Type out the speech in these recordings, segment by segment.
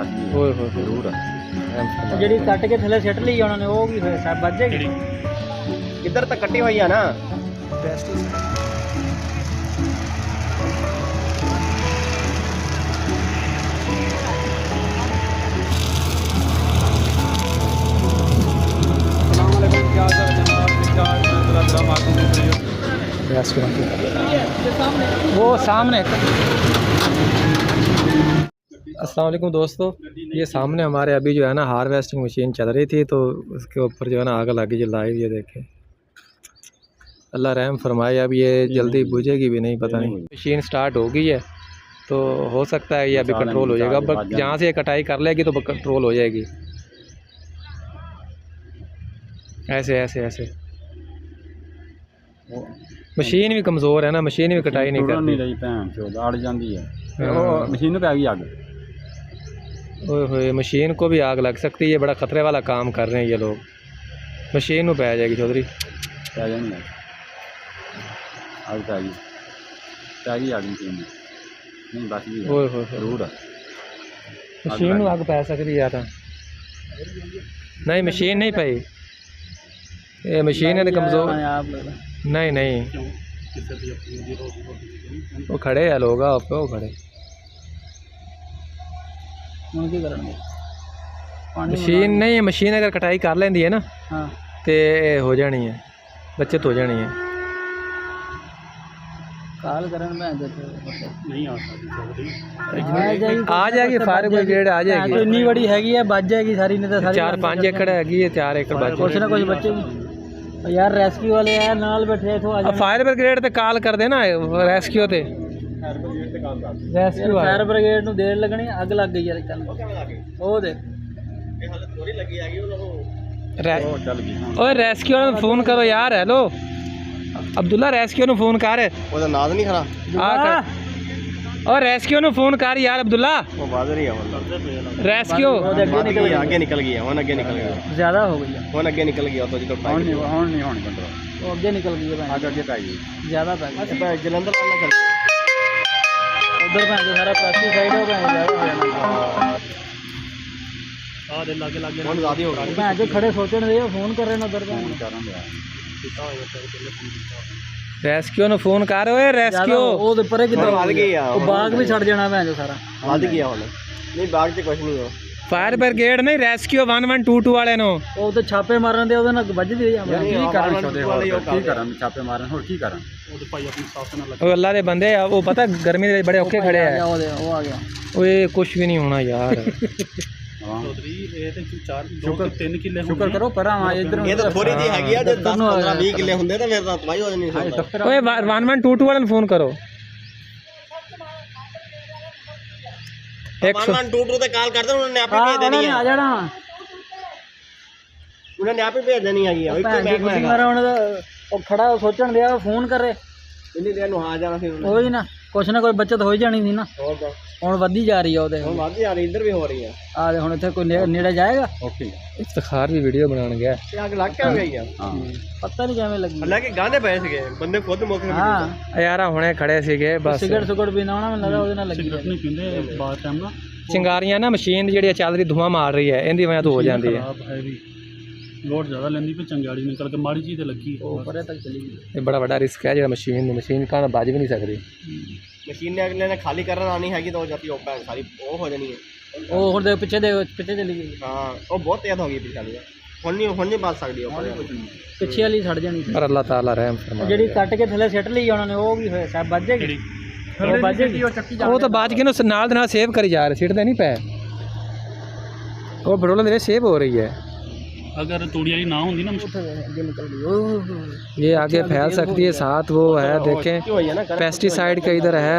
ओए होए ਜ਼ਰੂਰ ਜਿਹੜੀ ਕੱਟ ਕੇ ਥੱਲੇ ਸਿੱਟ ਲਈ ਉਹਨਾਂ ਨੇ ਉਹ ਵੀ ਹੋਇਆ ਸਭ ਵੱਜ ਜਾਏਗੀ ਇੱਧਰ ਤਾਂ ਕੱਟੀ ਹੋਈ ਆ ਨਾ वो सामने। अस्सलाम वालेकुम दोस्तों, ये सामने हमारे अभी जो है ना हार्वेस्टिंग मशीन चल रही थी, तो उसके ऊपर जो है ना आग लगी जो लाइव, ये देखें। अल्लाह रहम फरमाए, अब ये जल्दी बुझेगी भी नहीं, पता नहीं। मशीन स्टार्ट हो गई है तो हो सकता है ये अभी कंट्रोल हो जाएगा। अब जहाँ से ये कटाई कर लेगी तो कंट्रोल हो जाएगी। ऐसे ऐसे ऐसे मशीन भी कमज़ोर है ना, मशीन भी कटाई नहीं करती रही, भैन चोद अड़ जाती है। मशीन पे आ गई आग। ओए होए, मशीन को भी आग लग सकती है। ये बड़ा ख़तरे वाला काम कर रहे हैं ये लोग। मशीन में पै जाएगी चौधरी, पै जाएगी आग, पै गई आग मशीन में नहीं बस गई। ओए होए जरूर मशीन में आग पै सकती है था नहीं, मशीन नहीं पाई, ये मशीन है कमज़ोर। नहीं नहीं वो खड़े है लोग आप पे, वो खड़े मशीन नहीं है। मशीन अगर कटाई कर लेंदी है ना तो हो जानी है, बचत हो जानी है। काल करन में नहीं आ जाएगी फायर ब्रिगेड आ जाएगी। तो इतनी बड़ी हैगी है, बच जाएगी सारी, नहीं तो 4-5 एकड़ हैगी है, 4 एकड़ बच कुछ ना कुछ बचेगी यार। रेस्क्यू वाले यार नाल बैठे तो आ फायर ब्रिगेड ते काल कर देना रेस्क्यू ते। रेस्क्यू फायर ब्रिगेड ਨੂੰ ਦੇਰ ਲੱਗਣੀ, ਅੱਗ ਲੱਗ ਗਈ ਯਾਰ ਚੱਲ ਉਹ ਦੇਖ ਇਹ ਹਾਲੇ ਥੋੜੀ ਲੱਗੀ ਹੈਗੀ ਉਹ ਚੱਲ ਗਈ। ਓਏ ਰੈਸਕਿਊ ਨੂੰ ਫੋਨ ਕਰੋ ਯਾਰ। ਹੈਲੋ ਅਬਦੁੱਲਾ, ਰੈਸਕਿਊ ਨੂੰ ਫੋਨ ਕਰ। ਉਹਦਾ ਨਾਦ ਨਹੀਂ ਖਰਾ ਆ ਓ ਰੈਸਕਿਊ ਨੂੰ ਫੋਨ ਕਰ ਯਾਰ ਅਬਦੁੱਲਾ। ਉਹ ਬਾਜ਼ ਰਹੀ ਆ ਹੁਣ ਰੈਸਕਿਊ ਅੱਗੇ ਨਿਕਲ ਗਈ, ਹੁਣ ਅੱਗੇ ਨਿਕਲ ਗਈ, ਜ਼ਿਆਦਾ ਹੋ ਗਈ ਹੁਣ ਅੱਗੇ ਨਿਕਲ ਗਈ। ਉਹ ਤੋਂ ਜਦੋਂ ਹੁਣ ਨਹੀਂ ਕੰਟਰੋਲ, ਉਹ ਅੱਗੇ ਨਿਕਲ ਗਈ ਹੈ, ਅੱਗੇ ਪੈ ਗਈ, ਜ਼ਿਆਦਾ ਪੈ ਗਈ। ਜਲੰਧਰ ਵਾਲਾ ਚੱਲ उधर भैन जो सारा पेस्टिसाइड हो भैन ज़्यादा हो जाना। ਹੁਣ ज़्यादा हो गया। भैन जो खड़े सोचने दे फोन कर रहे हैं उधर रेस्क्यू ਨੂੰ ਫੋਨ ਕਰ। ਓਏ ਰੈਸਕਿਊ ਉਹ ਤੇ ਪਰੇ ਕਿੱਧਰ ਵੱਧ ਗਈ ਆ, ਉਹ ਬਾਗ ਵੀ ਛੱਡ ਜਾਣਾ ਭੈਨ ਜੋ ਸਾਰਾ ਵੱਧ ਗਿਆ ਹੁਣ। ਨਹੀਂ ਬਾਗ 'ਚ ਕੁਝ ਨਹੀਂ ਹੋ। ਫਾਇਰ ਬ੍ਰਿਗੇਡ ਨਹੀਂ, ਰੈਸਕਿਊ 1122 ਵਾਲੇ ਨੂੰ ਉਹ ਤੇ ਛਾਪੇ ਮਾਰਨ ਦੇ ਉਹਦੇ ਨਾਲ ਵੱਜਦੀ ਰਹੀ। ਕੀ ਕਰਨ ਛੋਟੇ ਹੋਰ ਕੀ ਕਰਨ, ਛਾਪੇ ਮਾਰਨ ਹੋਰ ਕੀ ਕਰਨ। ਉਹ ਅੱਲਾ ਦੇ ਬੰਦੇ ਆ, ਉਹ ਪਤਾ ਗਰਮੀ ਦੇ ਬੜੇ ਔਖੇ ਖੜੇ ਆ। ਉਹ ਆ ਗਿਆ। ਓਏ ਕੁਝ ਵੀ ਨਹੀਂ ਹੋਣਾ ਯਾਰ। ਚੌਧਰੀ ਇਹ ਤੇ 4-2-3 ਕਿੱਲੇ ਸ਼ੁਕਰ ਕਰੋ ਪਰਾਂ ਇਧਰ। ਇਹ ਤਾਂ ਥੋੜੀ ਜਿਹੀ ਹੈਗੀ ਆ, ਜੇ 10-15-20 ਕਿੱਲੇ ਹੁੰਦੇ ਤਾਂ ਫਿਰ ਤਾਂ ਤਬਾਹੀ ਹੋ ਜਾਣੀ ਸੀ। ਓਏ 1122 ਵਾਲੇ ਨੂੰ ਫੋਨ ਕਰੋ। 1122 ਤੇ ਕਾਲ ਕਰਦੇ, ਉਹਨਾਂ ਨੇ ਆਪੇ ਭੇਜ ਦੇਣੀ ਆ। ਆ ਜਾਣਾ, ਉਹਨਾਂ ਨੇ ਆਪੇ ਭੇਜ ਦੇਣੀ ਹੈਗੀ ਆ। ਉਹ ਖੜਾ ਸੋਚਣ ਦਿਆ ਫੋਨ ਕਰੇ ਇੰਨੀ ਦੇਰ ਨੂੰ ਆ ਜਾਣਾ ਸੀ ਉਹੀ ਨਾ, ਕੁਛ ਨਾ ਕੋਈ ਬੱਚਤ ਹੋ ਜਾਣੀ ਸੀ ਨਾ। ਹੁਣ ਵੱਧੀ ਜਾ ਰਹੀ ਆ ਉਹਦੇ, ਹੁਣ ਵੱਧਦੀ ਆ ਰਹੀ, ਇੱਧਰ ਵੀ ਹੋ ਰਹੀ ਆ। ਆ ਹੁਣ ਇੱਥੇ ਕੋਈ ਨੇੜੇ ਜਾਏਗਾ। ਓਕੇ ਇਫਤਖਾਰ ਵੀ ਵੀਡੀਓ ਬਣਾਉਣ ਗਿਆ ਤੇ ਅੱਗ ਲੱਗ ਕੇ ਗਈ ਆ। ਪਤਾ ਨਹੀਂ ਕਿਵੇਂ ਲੱਗੀ। ਹਾਲਾਂਕਿ ਗਾਂਦੇ ਪਏ ਸੀਗੇ ਬੰਦੇ, ਖੁਦ ਮੌਕੇ ਤੇ। ਹਾਂ ਯਾਰ ਹੁਣੇ ਖੜੇ ਸੀਗੇ ਬਸ। ਸਿਗਰਟ ਸੁਗਰਟ ਪੀਣਾ ਹੋਣਾ ਮੈਨੂੰ ਲੱਗਦਾ, ਉਹਦੇ ਨਾਲ ਲੱਗੀ। ਸਿਗਰਟ ਨਹੀਂ ਪੀਂਦੇ ਬਾਅਦ ਟਾਈਮ ਨਾ। ਚਿੰਗਾਰੀਆਂ ਨਾ ਮਸ਼ੀਨ ਜਿਹੜੀ ਚੱਲ ਰਹੀ ਧੂਆਂ ਮਾਰ ਰਹੀ ਹੈ, ਇਹਦੀ ਵਜ੍ਹਾ ਤੋਂ ਹੋ ਜਾਂਦੀ ਹੈ। ਲੋਡ ਜ਼ਿਆਦਾ ਲੈਂਦੀ ਪਈ, ਚੰਗਾੜੀ ਨਿਕਲ ਕੇ ਮਾੜੀ ਚੀਜ਼ ਤੇ ਲੱਗੀ, ਉਹ ਪਰੇ ਤੱਕ ਚਲੀ ਗਈ। ਇਹ ਬੜਾ ਵੱਡਾ ਰਿਸਕ ਹੈ ਜਿਹੜਾ ਮਸ਼ੀਨ ਕਾਹਦਾ ਵੱਜ ਵੀ ਨਹੀਂ ਸਕਦੀ। ਮਸ਼ੀਨ ਨੇ ਅਗਲੇ ਨੇ ਖਾਲੀ ਕਰਨ ਆਣੀ ਹੈਗੀ ਤਾਂ ਉਹ ਜਾਤੀ ਔਪਾ ਸਾਰੀ ਉਹ ਹੋ ਜਾਣੀ ਹੈ। ਉਹ ਹੁਣ ਦੇ ਪਿੱਛੇ ਚਲੀ ਗਈ। ਹਾਂ ਉਹ ਬਹੁਤ ਤੇਜ਼ ਹੋ ਗਈ ਪਿਛਾਲੀ, ਹੁਣ ਨਹੀਂ ਬਚ ਸਕਦੀ ਉਹ ਪਿੱਛੇ ਵਾਲੀ ਛੱਡ ਜਾਣੀ। ਪਰ ਅੱਲਾਹ ਤਾਲਾ ਰਹਿਮ ਫਰਮਾਏ, ਜਿਹੜੀ ਕੱਟ ਕੇ ਥੱਲੇ ਸਿੱਟ ਲਈ ਉਹਨਾਂ ਨੇ ਉਹ ਵੀ ਹੋਇਆ ਸਭ ਵੱਜ ਜਾਏਗੀ। ਉਹ ਤਾਂ ਬਾਅਦ ਕਿ ਨਾਲ ਦੇ ਨਾਲ ਸੇਵ ਕਰੀ ਜਾ ਰਹੇ, ਸਿੱਟਦੇ ਨਹੀਂ ਪਏ। ਉਹ ਬਰੋਲਾ ਦੇ ਸੇਵ ਹੋ ਰਹੀ ਹੈ। अगर तूड़ी वाली ना होती ना ये आगे फैल सकती है। साथ वो है देखें पेस्टिसाइड का इधर है,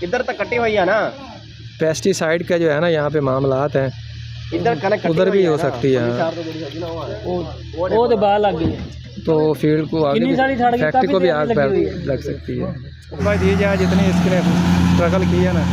इधर तक कटी हुई है ना। पेस्टिसाइड का जो है ना यहाँ पे मामलात हैं, उधर भी हो सकती है। वो तो बाल लग गई तो फील्ड को आगे फैक्ट्री को भी आग लग सकती है। भाई दी जाए जितनी इसके स्ट्रगल की है ना।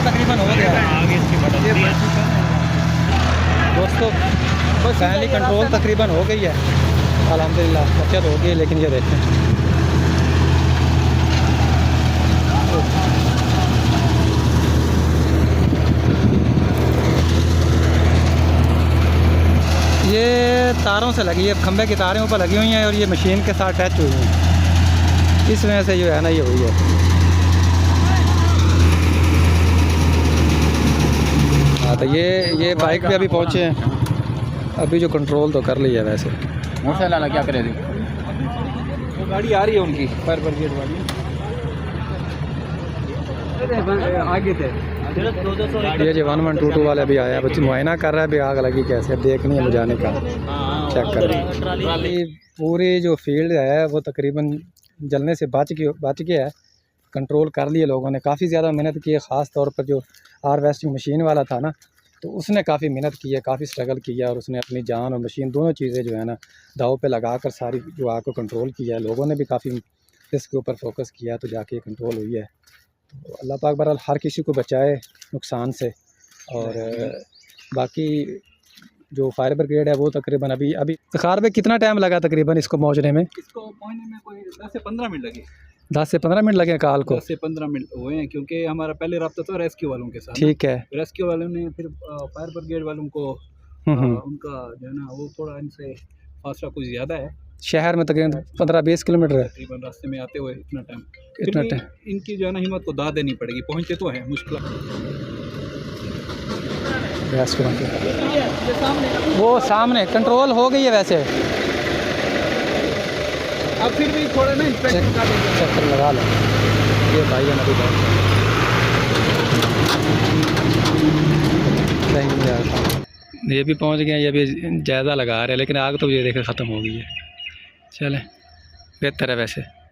तकरीबन हो गया दोस्तों, फाइनली कंट्रोल तकरीबन हो गई है अल्हम्दुलिल्लाह। बचत हो गई, लेकिन ये देखें ये तारों से लगी है, खंभे की तारें ऊपर लगी हुई हैं और ये मशीन के साथ अटैच हुई हैं, इस वजह से जो है ना ये हुई है। हाँ तो ये बाइक पे अभी पहुँचे हैं, अभी जो कंट्रोल तो कर लिया वैसे। मोटरसाइकिल क्या करे थी, वो गाड़ी आ रही है उनकी फायर ब्रिगेड वाली, आगे थे ये जो 1122 वाले अभी आया, बच्चे मुआयना कर रहा है, अभी आग लगी कैसे देखनी है, मुझाने का चेक कर रहे हैं। पूरी जो फील्ड है वो तकरीबन जलने से बच गया है, कंट्रोल कर लिए लोगों ने। काफ़ी ज़्यादा मेहनत की है, ख़ास तौर पर जो हार्वेस्टिंग मशीन वाला था ना, तो उसने काफ़ी मेहनत की है, काफ़ी स्ट्रगल किया और उसने अपनी जान और मशीन दोनों चीज़ें जो है ना दाव पे लगा कर सारी जो आग को कंट्रोल किया है। लोगों ने भी काफ़ी इसके ऊपर फोकस किया तो जाके कंट्रोल हुई है। तो अल्लाह पाक बहरहाल हर किसी को बचाए नुकसान से। और बाकी जो फायर ब्रिगेड है वो तकरीबन अभी कार में कितना टाइम लगा तकरीबन इसको पहुँचने में? इसको पहुँचने में कोई 10 से 15 मिनट लगे। 10 से 15 मिनट लगे काल को? 10 से 15 मिनट हुए हैं, क्योंकि हमारा पहले रब्ता था रेस्क्यू वालों के साथ। ठीक है। रेस्क्यू वालों ने फिर फायर ब्रिगेड वालों को उनका जो है ना वो थोड़ा इनसे फासला कुछ ज़्यादा है, शहर में तकरीबन 15-20 किलोमीटर है तकरीबन, रास्ते में आते हुए इतना टाइम इनकी जो है ना हिम्मत को दाद देनी पड़ेगी। पहुँचे तो है मुश्किल, वो सामने कंट्रोल हो गई है वैसे। अब फिर भी थोड़ा ना चक्कर लगा लो। ये भाई है नदी ये भी पहुंच गए, ये भी जायज़ा लगा रहे हैं, लेकिन आग तो ये देखे ख़त्म हो गई है। चलें बेहतर है वैसे।